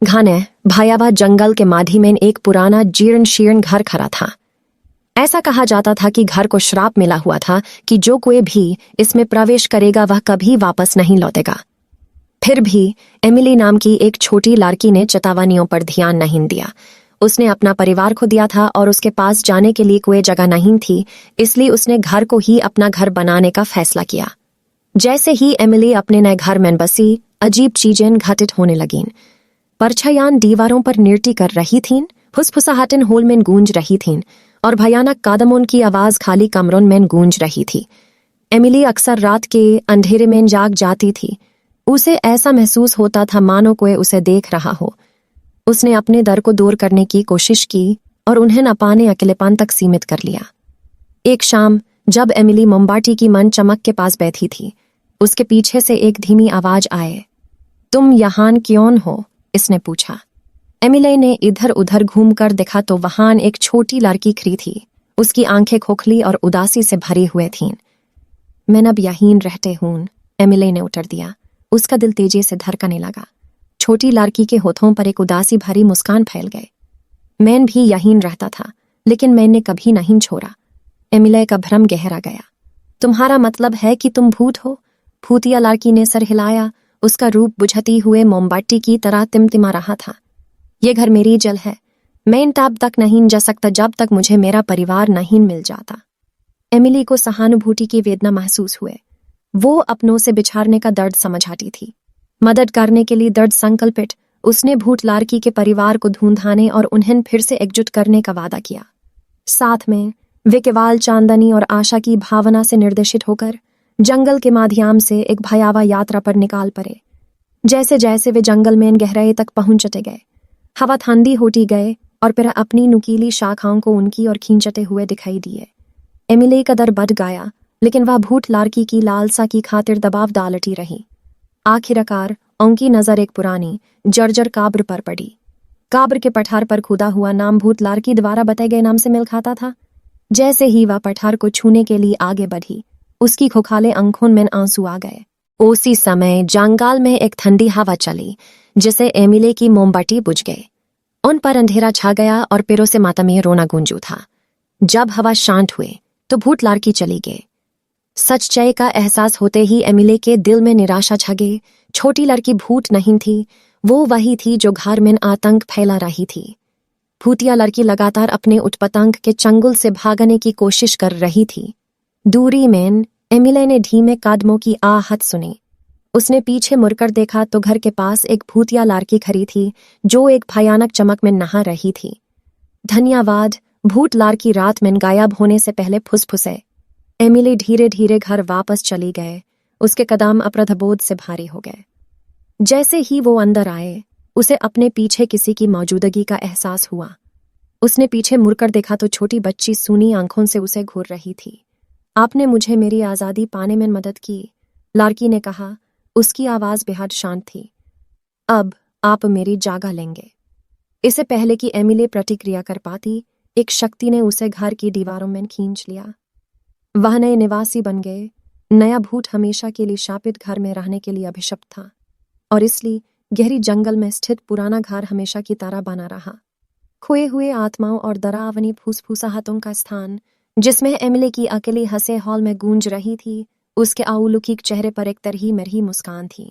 घने भयावह जंगल के माधी में एक पुराना जीर्ण शीर्ण घर खड़ा था। ऐसा कहा जाता था कि घर को श्राप मिला हुआ था कि जो कोई भी इसमें प्रवेश करेगा वह कभी वापस नहीं लौटेगा। फिर भी एमिली नाम की एक छोटी लड़की ने चेतावनियों पर ध्यान नहीं दिया। उसने अपना परिवार खो दिया था और उसके पास जाने के लिए कोई जगह नहीं थी, इसलिए उसने घर को ही अपना घर बनाने का फैसला किया। जैसे ही एमिली अपने नए घर में बसी, अजीब चीजें घटित होने लगीं। परछायां दीवारों पर नृत्य कर रही थीं, फुसफुसाहटें होल में गूंज रही थीं और भयानक कदमों की आवाज खाली कमरों में गूंज रही थी। एमिली अक्सर रात के अंधेरे में जाग जाती थी। उसे ऐसा महसूस होता था मानो कोई उसे देख रहा हो। उसने अपने डर को दूर करने की कोशिश की और उन्हें अपने अकेलेपन तक सीमित कर लिया। एक शाम जब एमिली मोमबाती की मन चमक के पास बैठी थी, उसके पीछे से एक धीमी आवाज आए। तुम यहाँ क्यों हो? इसने पूछा। एमिली ने इधर उधर घूमकर देखा तो वहां एक छोटी लड़की खड़ी थी। उसकी आंखें खोखली और उदासी से भरी हुए थीं। मैं अब यहीं रहते हूँ, एमिली ने उत्तर दिया। उसका दिल तेजी से धड़कने लगा। छोटी लड़की के होठों पर एक उदासी भरी मुस्कान फैल गई। मैं भी यहीं रहता था, लेकिन मैंने कभी नहीं छोड़ा। एमिली का भ्रम गहरा गया। तुम्हारा मतलब है कि तुम भूत हो? भूतिया लड़की ने सर हिलाया। उसका रूप बुझती हुए मोमबत्ती की तरह तिमतिमा रहा था। ये घर मेरी जल है। मैं तब तक नहीं जा सकता जब तक मुझे मेरा परिवार नहीं मिल जाता। एमिली को सहानुभूति की वेदना महसूस हुए। वो अपनों से बिछाड़ने का दर्द समझ आती थी। मदद करने के लिए दर्द संकल्पित, उसने भूत लड़की के परिवार को ढूंढाने और उन्हें फिर से एकजुट करने का वादा किया। साथ में वे केवल चांदनी और आशा की भावना से निर्देशित होकर जंगल के माध्यम से एक भयावह यात्रा पर निकाल पड़े। जैसे जैसे वे जंगल में गहराई तक पहुंचते गए, हवा ठंडी होती गए और फिर अपनी नुकीली शाखाओं को उनकी ओर खींचते हुए दिखाई दिए। एमिली का डर बढ़ गया, लेकिन वह भूत लड़की की लालसा की खातिर दबाव डालती रही। आखिरकार उनकी नजर एक पुरानी जर्जर काब्र पर पड़ी। काब्र के पठार पर खुदा हुआ नाम भूत लड़की द्वारा बताए गए नाम से मिल खाता था। जैसे ही वह पठार को छूने के लिए आगे बढ़ी, उसकी खोखाले आंखों में आंसू आ गए। उसी समय जंगल में एक ठंडी हवा चली, जिसे एमिली की मोमबत्ती बुझ गई। उन पर अंधेरा छा गया और पैरों से मातमी रोना गूंज उठा। जब हवा शांत हुई तो भूत लड़की चली गई। सच्चाई का एहसास होते ही एमिली के दिल में निराशा छा गई। छोटी लड़की भूत नहीं थी, वो वही थी जो घर में आतंक फैला रही थी। भूतिया लड़की लगातार अपने उत्पतंग के चंगुल से भागने की कोशिश कर रही थी। दूरी में एमिली ने धीमे कदमों की आहट सुनी। उसने पीछे मुड़कर देखा तो घर के पास एक भूतिया लड़की खड़ी थी, जो एक भयानक चमक में नहा रही थी। धन्यवाद, भूत लड़की रात में गायब होने से पहले फुसफुसे। एमिली धीरे धीरे घर वापस चली गए। उसके कदम अपराधबोध से भारी हो गए। जैसे ही वो अंदर आए, उसे अपने पीछे किसी की मौजूदगी का एहसास हुआ। उसने पीछे मुड़कर देखा तो छोटी बच्ची सूनी आंखों से उसे घूर रही थी। आपने मुझे मेरी आज़ादी पाने में मदद की, लड़की ने कहा। उसकी आवाज बेहद शांत थी। अब आप मेरी जगह लेंगे। इससे पहले कि एमिली प्रतिक्रिया कर पाती, एक शक्ति ने उसे घर की दीवारों में खींच लिया। वह नए निवासी बन गए। नया भूत हमेशा के लिए शापित घर में रहने के लिए अभिशप्त था, और इसलिए गहरी जंगल में स्थित पुराना घर हमेशा की तरह बना रहा। खोए हुए आत्माओं और डरावनी फूसफूसाहटों का स्थान, जिसमें एमिली की अकेली हंसे हॉल में गूंज रही थी, उसके अलौकिक चेहरे पर एक तरही मरही मुस्कान थी।